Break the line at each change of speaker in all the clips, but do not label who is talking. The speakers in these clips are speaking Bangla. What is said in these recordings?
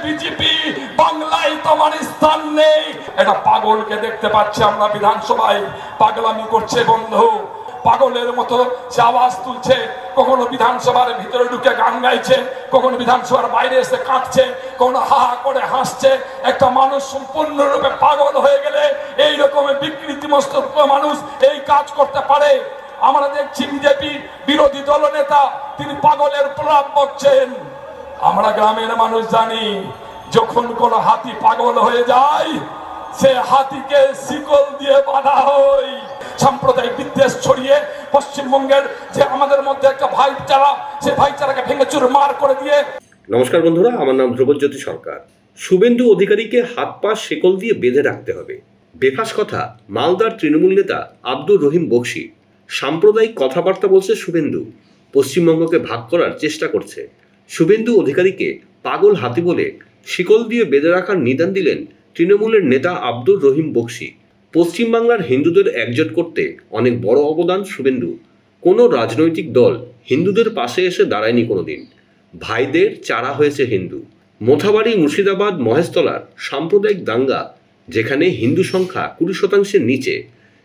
বিজেপি, বাংলায় তোমার স্থান নেই। এটা পাগলকে দেখতে পাচ্ছি আমরা বিধানসভায়, পাগলামি করছে বন্ধু, পাগলের মতো সে আওয়াজ তুলছে, কখনো বিধানসভার ভিতরে ঢুকে গান গাইছে, কখনো বিধানসভার বাইরে এসে কাঁদছে, কখনো হা হা করে হাসছে। একটা মানুষ সম্পূর্ণরূপে পাগল হয়ে গেলে এই রকমের বিকৃতি মস্তক মানুষ এই কাজ করতে পারে? আমরা দেখছি বিজেপি বিরোধী দল নেতা তিনি পাগলের প্রলাপ বকছেন। আমরা গ্রামের মানুষ জানি, যখন কোন হাতি পাগল হয়ে যায় সে হাতিকে শিকল দিয়ে বাঁধা হয়। সাম্প্রদায়িক বিদ্বেষ ছড়িয়ে পশ্চিমবঙ্গের যে আমাদের মধ্যে একটা ভাইচারা, সে ভাইচারাকে ভেঙে চুরমার করে দিয়ে।
নমস্কার বন্ধুরা, আমার নাম ধ্রুবজ্যোতি সরকার। শুভেন্দু অধিকারীকে হাত পা শেকল দিয়ে বেঁধে রাখতে হবে, বেফাস কথা মালদার তৃণমূল নেতা আব্দুর রহিম বক্সি। সাম্প্রদায়িক কথাবার্তা বলছে শুভেন্দু, পশ্চিমবঙ্গকে ভাগ করার চেষ্টা করছে। শুভেন্দু অধিকারীকে পাগল হাতি বলে শিকল দিয়ে বেঁধে রাখার নিদান দিলেন তৃণমূলের নেতা আব্দুর রহিম বক্সি। পশ্চিমবাংলার হিন্দুদের একজোট করতে অনেক বড় অবদান শুভেন্দু। কোনো রাজনৈতিক দল হিন্দুদের পাশে এসে দাঁড়ায়নি কোনোদিন। ভাইদের চারা হয়েছে হিন্দু। মোথাবাড়ি, মুর্শিদাবাদ, মহেশতলার সাম্প্রদায়িক দাঙ্গা, যেখানে হিন্দু সংখ্যা 20% নিচে,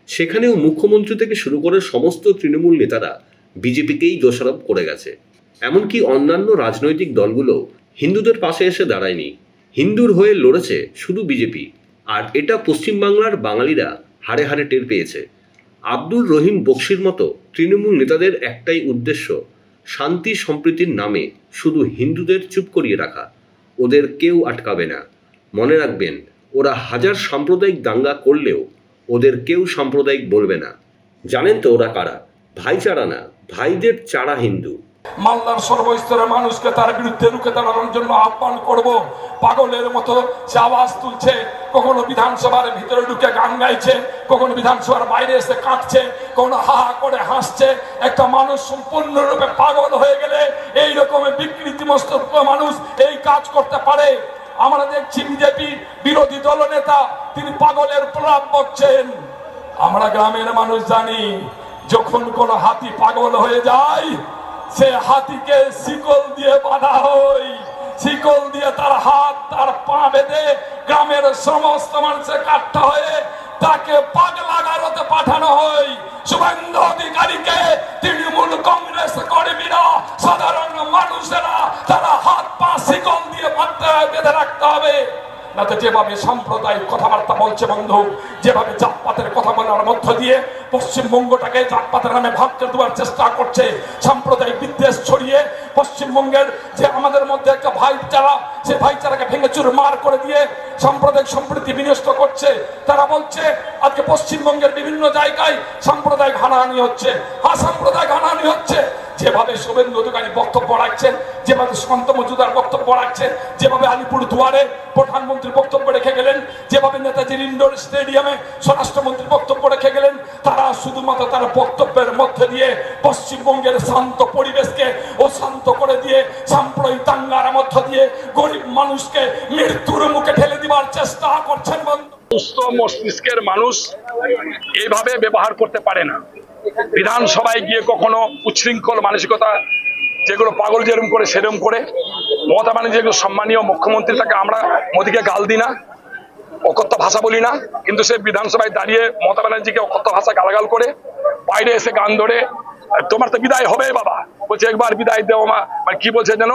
সেখানেও মুখ্যমন্ত্রী থেকে শুরু করে সমস্ত তৃণমূল নেতারা বিজেপিকেই দোষারোপ করে গেছে। এমনকি অন্যান্য রাজনৈতিক দলগুলো হিন্দুদের পাশে এসে দাঁড়ায়নি, হিন্দুর হয়ে লড়েছে শুধু বিজেপি। আর এটা পশ্চিমবাংলার বাঙালিরা হাড়ে হাড়ে টের পেয়েছে। আব্দুর রহিম বক্সির মতো তৃণমূল নেতাদের একটাই উদ্দেশ্য, শান্তি সম্প্রীতির নামে শুধু হিন্দুদের চুপ করিয়ে রাখা। ওদের কেউ আটকাবে না। মনে রাখবেন, ওরা হাজার সাম্প্রদায়িক দাঙ্গা করলেও ওদের কেউ সাম্প্রদায়িক বলবে না। জানেন তো ওরা কারা? ভাইচারা না, ভাইদের চারা হিন্দু।
মালদার সর্বস্তরের মানুষকে তার বিরুদ্ধে রুখে দাঁড়ানোর জন্য আহ্বান করব। পাগলের মতো সে আওয়াজ তুলছে, কখনো বিধানসভার ভিতরে ঢুকে গান গাইছে, কখনো বিধানসভার বাইরে এসে কাঁদছে, কখনো হা হা করে হাসছে। একটা মানুষ সম্পূর্ণরূপে পাগল হয়ে গেলে এই রকমের বিকৃতি মস্তক মানুষ এই কাজ করতে পারে? আমরা দেখছি বিজেপি বিরোধী দল নেতা তিনি পাগলের প্রলাপ বকছেন। আমরা গ্রামের মানুষ জানি, যখন কোন হাতি পাগল হয়ে যায় সে হাতিকে শিকল দিয়ে বাঁধা হয়। শিকল দিয়ে তার হাত তার পা বেঁধে গ্রামের সমস্ত মানুষের কাটতে হয়ে তাকে পাগলা গারদে পাঠানো হয়। শুভেন্দু অধিকারীকে তৃণমূল কংগ্রেস কর্মীরা, সাধারণ মানুষেরা তারা হাত পা শিকল দিয়ে বেঁধে রাখতে হবে। না তো যেভাবে সাম্প্রদায়িক কথাবার্তা বলছে বন্ধু, যেভাবে জাতপাতের কথা বলার মধ্য দিয়ে পশ্চিমবঙ্গটাকে জাতপাতের নামে ভাগ করে দেওয়ার চেষ্টা করছে, সাম্প্রদায়িক বিদ্বেষ ছড়িয়ে পশ্চিমবঙ্গের যে আমাদের মধ্যে একটা ভাইচারা, সেই ভাইচারাকে ভেঙে চুরমার করে দিয়ে সাম্প্রদায়িক সম্প্রীতি বিনষ্ট করছে। তারা বলছে আজকে পশ্চিমবঙ্গের বিভিন্ন জায়গায় সাম্প্রদায়িক হানাহানি হচ্ছে। সাম্প্রদায়িক হানাহানি হচ্ছে। যেভাবে শুভেন্দু অধিকারী বক্তব্য রাখছেন, যেভাবে সুকান্ত মজুমদার বক্তব্য রাখছেন, যেভাবে আলিপুর দুয়ারে প্রধানমন্ত্রী বক্তব্য রেখে গেলেন, যেভাবে নেতাজির ইন্ডোর স্টেডিয়ামে স্বরাষ্ট্রমন্ত্রী বক্তব্য রেখে গেলেন, তারা শুধুমাত্র তার বক্তব্যের মধ্যে দিয়ে পশ্চিমবঙ্গের শান্ত পরিবেশকে অশান্ত করে দিয়ে সাম্প্রদায়িক দাঙ্গার মধ্য দিয়ে গরিব মানুষকে মৃত্যুর মুখে ঠেলে দেওয়ার চেষ্টা করছেন।
সুস্থ মস্তিষ্কের মানুষ এইভাবে ব্যবহার করতে পারে না। বিধানসভায় গিয়ে কখনো উচ্ছৃঙ্খল মানসিকতা, যেগুলো পাগল যেরকম করে সেরকম করে। মমতা ব্যানার্জি যেগুলো সম্মানীয় মুখ্যমন্ত্রী, তাকে আমরা মোদীকে গাল দিই না, অকথ্য ভাষা বলি না, কিন্তু সে বিধানসভায় দাঁড়িয়ে মমতা ব্যানার্জিকে অকথ্য ভাষা গালাগাল করে, বাইরে এসে গান ধরে তোমার তো বিদায় হবে বাবা, বলছে একবার বিদায় দেও মা, মানে কি বলছে যেন,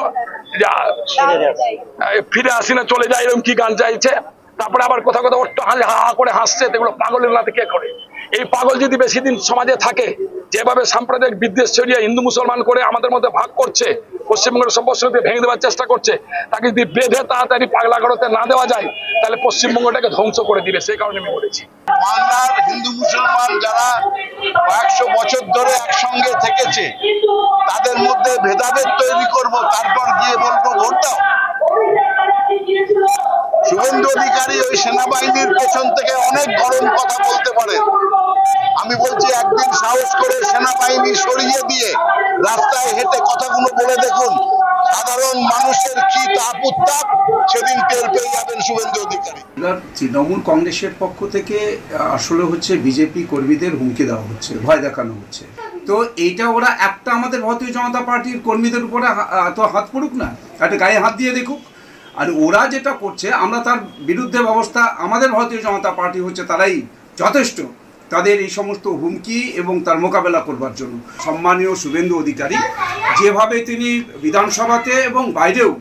ফিরে আসি না চলে যায়, এরকম কি গান চাইছে। তারপরে আবার কথা কথা হা হা করে হাসছে। এগুলো পাগলের নাতে কে করে? এই পাগল যদি বেশি দিন সমাজে থাকে, যেভাবে সাম্প্রদায়িক বিদ্বেষ ছড়িয়ে হিন্দু মুসলমান করে আমাদের মধ্যে ভাগ করছে, পশ্চিমবঙ্গের সম্পর্কে ভেঙে দেওয়ার চেষ্টা করছে, তাকে যদি বেঁধে তাড়াতাড়ি পাগলা গারদে না দেওয়া যায়, তাহলে পশ্চিমবঙ্গটাকে ধ্বংস করে দিবে। সেই কারণে আমি বলেছি,
বাংলার হিন্দু মুসলমান যারা 100 বছর ধরে একসঙ্গে থেকেছে, তাদের মধ্যে ভেদাভেদ তৈরি করব, তারপর গিয়ে বলবো ভোট দাও। শুভেন্দু অধিকারী ওই সেনাবাহিনীর পেছন থেকে অনেক গরম কথা বলতে পারেন। আমি বলছি, একদিন সাহস করে সেনাবাহিনী সরিয়ে দিয়ে রাস্তায় হেঁটে কথাগুলো বলে দেখুন, সাধারণ মানুষের কি তাপ উত্তাপ সেদিন টের পেয়ে যাবেন শুভেন্দু অধিকারী।
তৃণমূল কংগ্রেসের পক্ষ থেকে আসলে হচ্ছে বিজেপি কর্মীদের হুমকি দেওয়া হচ্ছে, ভয় দেখানো হচ্ছে। তো এইটা ওরা একটা আমাদের ভারতীয় জনতা পার্টির কর্মীদের উপরে তো হাত পড়ুক না, একটা গায়ে হাত দিয়ে দেখুক। আর ওরা যেটা করছে আমরা তার বিরুদ্ধে ব্যবস্থা, আমাদের ভারতীয় জনতা পার্টি হচ্ছে তারাই যথেষ্ট তাদের এই সমস্ত হুমকি এবং তার মোকাবেলা করবার জন্য। সম্মানীয় শুভেন্দু অধিকারী যেভাবে তিনি বিধানসভাতে এবং বাইরেও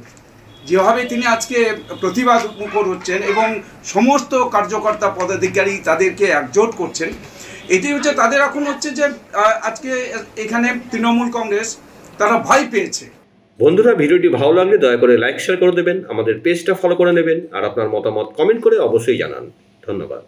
যেভাবে তিনি আজকে প্রতিবাদ মুখর হচ্ছেন এবং সমস্ত কার্যকর্তা পদাধিকারী তাদেরকে একজোট করছেন, এটি হচ্ছে তাদের এখন হচ্ছে যে আজকে এখানে তৃণমূল কংগ্রেস তারা ভয় পেয়েছে।
বন্ধুরা, ভিডিওটি ভালো লাগলে দয়া করে লাইক শেয়ার করে দেবেন, আমাদের পেজটা ফলো করে নেবেন আর আপনার মতামত কমেন্ট করে অবশ্যই জানান। ধন্যবাদ।